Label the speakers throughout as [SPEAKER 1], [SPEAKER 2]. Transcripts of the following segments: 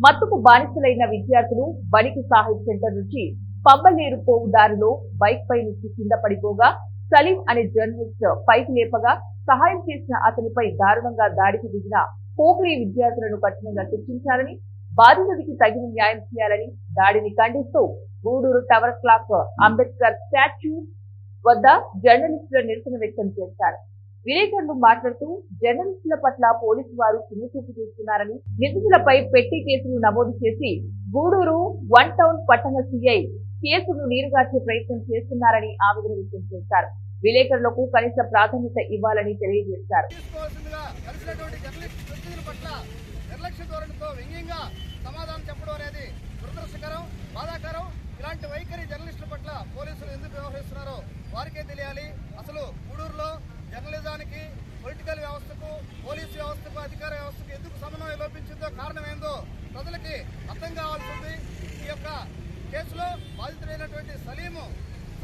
[SPEAKER 1] మత్తుకు బానిసలైన విద్యార్థులు బనికి సాహిబ్ సెంటర్ నుంచి పంబలేరు పోవు దారిలో బైక్ పై నుంచి కింద పడిపోగా సలీం అనే జర్నలిస్ట్ పైకి లేపగా సహాయం చేసిన అతనిపై దారుణంగా దాడికి దిగిన పోఖ్రీ విద్యార్థులను కఠినంగా శిక్షించాలని, బాధితుడికి తగిన న్యాయం చేయాలని దాడిని ఖండిస్తూ Guduru tower clock Ambedkar statue వద్ద జర్నలిస్టుల నిరసన వ్యక్తం చేశారు. విలేకరులు మాట్లాడుతూ జర్నలిస్టుల పట్ల పోలీసు వారు చిన్నచూపు చేస్తున్నారని, నిందితులపై పెట్టి కేసులు నమోదు చేసి గూడూరు 1 టౌన్ పట్టణ సిఐ కేసును నీరుగార్చే ప్రయత్నం చేస్తున్నారని ఆవేదన వ్యక్తం చేశారు. విలేకరులకు కనీస ప్రాధాన్యత ఇవ్వాలని తెలియజేశారు.
[SPEAKER 2] ఇలాంటి వైఖరి జర్నలిస్టుల పట్ల పోలీసులు ఎందుకు వ్యవహరిస్తున్నారో వారికే తెలియాలి. అసలు గూడూరులో జర్నలిజానికి, పొలిటికల్ వ్యవస్థకు, పోలీసు వ్యవస్థకు, అధికార వ్యవస్థకు ఎందుకు సమన్వయం లోపించిందో, కారణం ఏందో ప్రజలకి అర్థం కావాల్సింది. ఈ యొక్క కేసులో బాధితుడైనటువంటి సలీము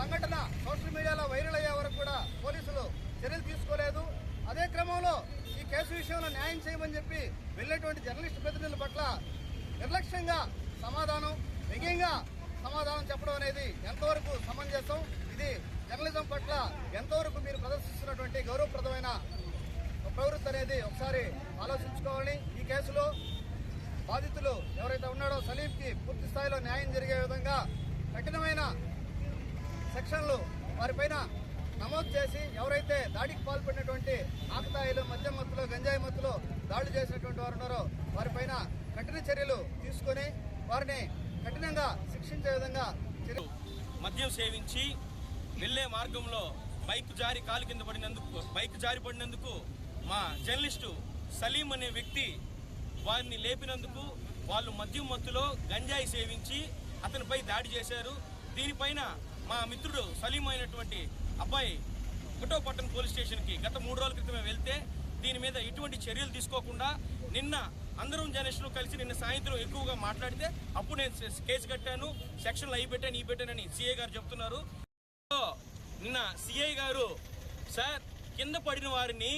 [SPEAKER 2] సంఘటన సోషల్ మీడియాలో వైరల్ అయ్యే వరకు కూడా పోలీసులు చర్యలు తీసుకోలేదు. అదే క్రమంలో ఈ కేసు విషయంలో న్యాయం చేయమని చెప్పి వెళ్ళినటువంటి జర్నలిస్టు ప్రతినిధుల పట్ల నిర్లక్ష్యంగా సమాధానం, వ్యంగ్యంగా సమాధానం చెప్పడం అనేది ఎంతవరకు సమంజసం? ఇది జర్నలిజం పట్ల ఎంతవరకు మీరు ప్రదర్శిస్తున్నటువంటి గౌరవప్రదమైన ప్రవృత్తి అనేది ఒకసారి ఆలోచించుకోవాలని, ఈ కేసులో బాధితులు ఎవరైతే ఉన్నాడో సలీంకి పూర్తి స్థాయిలో న్యాయం జరిగే విధంగా కఠినమైన సెక్షన్లు వారిపైన నమోదు చేసి, ఎవరైతే దాడికి పాల్పడినటువంటి ఆకతాయిలు, మద్యం మత్తులో, గంజాయి మత్తులో దాడులు చేసినటువంటి వారు ఉన్నారో వారిపైన కఠిన చర్యలు తీసుకొని వారిని కఠినంగా శిక్షించే విధంగా
[SPEAKER 3] మద్యం సేవించి వెళ్లే మార్గంలో బైక్ జారి పడినందుకు మా జర్నలిస్టు సలీం అనే వ్యక్తి వారిని లేపినందుకు వాళ్ళు మద్యం మత్తులో గంజాయి సేవించి అతనిపై దాడి చేశారు. దీనిపైన మా మిత్రుడు సలీం అయినటువంటి అబ్బాయి ఒకటో పట్టణ పోలీస్ స్టేషన్కి గత 3 రోజుల క్రితమే వెళ్తే దీని మీద ఎటువంటి చర్యలు తీసుకోకుండా నిన్న అందరం జర్నలిస్టులు కలిసి నిన్న సాయంత్రం ఎక్కువగా మాట్లాడితే అప్పుడు నేను కేసు కట్టాను, సెక్షన్లు అయి పెట్టానని సిఐ గారు చెప్తున్నారు. నిన్న సిఐ గారు, సార్ కింద పడిన వారిని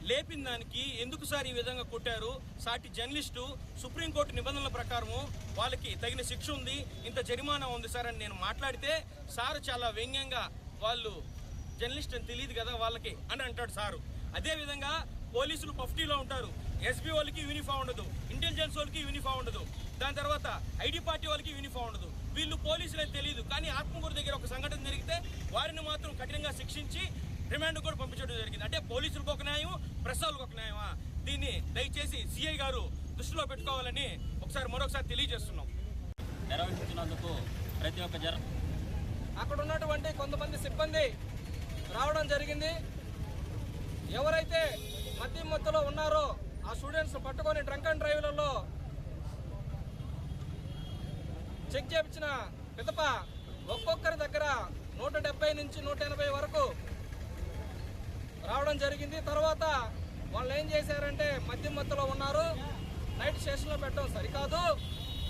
[SPEAKER 3] లేపిన దానికి ఎందుకు సార్ ఈ విధంగా కొట్టారు? సాటి జర్నలిస్టు సుప్రీంకోర్టు నిబంధనల ప్రకారము వాళ్ళకి తగిన శిక్ష ఉంది, ఇంత జరిమానా ఉంది సార్ అని నేను మాట్లాడితే సార్ చాలా వ్యంగ్యంగా వాళ్ళు జర్నలిస్ట్ అని తెలియదు కదా వాళ్ళకి అని అంటాడు సారు. అదేవిధంగా పోలీసులు పఫ్టీలో ఉంటారు, ఎస్బీ వాళ్ళకి యూనిఫామ్ ఉండదు, ఇంటెలిజెన్స్ వాళ్ళకి యూనిఫామ్ ఉండదు, దాని తర్వాత ఐడి పార్టీ వాళ్ళకి యూనిఫామ్ ఉండదు. వీళ్ళు పోలీసులు అని తెలియదు. కానీ ఆత్మకూరు దగ్గర ఒక సంఘటన జరిగితే వారిని మాత్రం కఠినంగా శిక్షించి రిమాండ్ కూడా పంపించడం జరిగింది. అంటే పోలీసులకు ఒక న్యాయం, ప్రెస్ వాళ్ళకు ఒక న్యాయమా? దీన్ని దయచేసి సిఐ గారు దృష్టిలో పెట్టుకోవాలని మరొకసారి తెలియజేస్తున్నాం.
[SPEAKER 4] నిర్వహించినందుకు ప్రతి ఒక్క
[SPEAKER 5] అక్కడ ఉన్నటువంటి కొంతమంది సిబ్బంది రావడం జరిగింది. ఎవరైతే మద్యం మత్తులో ఉన్నారో ఆ స్టూడెంట్స్ పట్టుకొని డ్రంక్ అండ్ డ్రైవ్లలో చెక్ చేయించిన పిదప ఒక్కొక్కరి దగ్గర 170 నుంచి 180 వరకు రావడం జరిగింది. తర్వాత వాళ్ళు ఏం చేశారంటే మద్యం మత్తులో ఉన్నారు, నైట్ స్టేషన్లో పెట్టడం సరికాదు,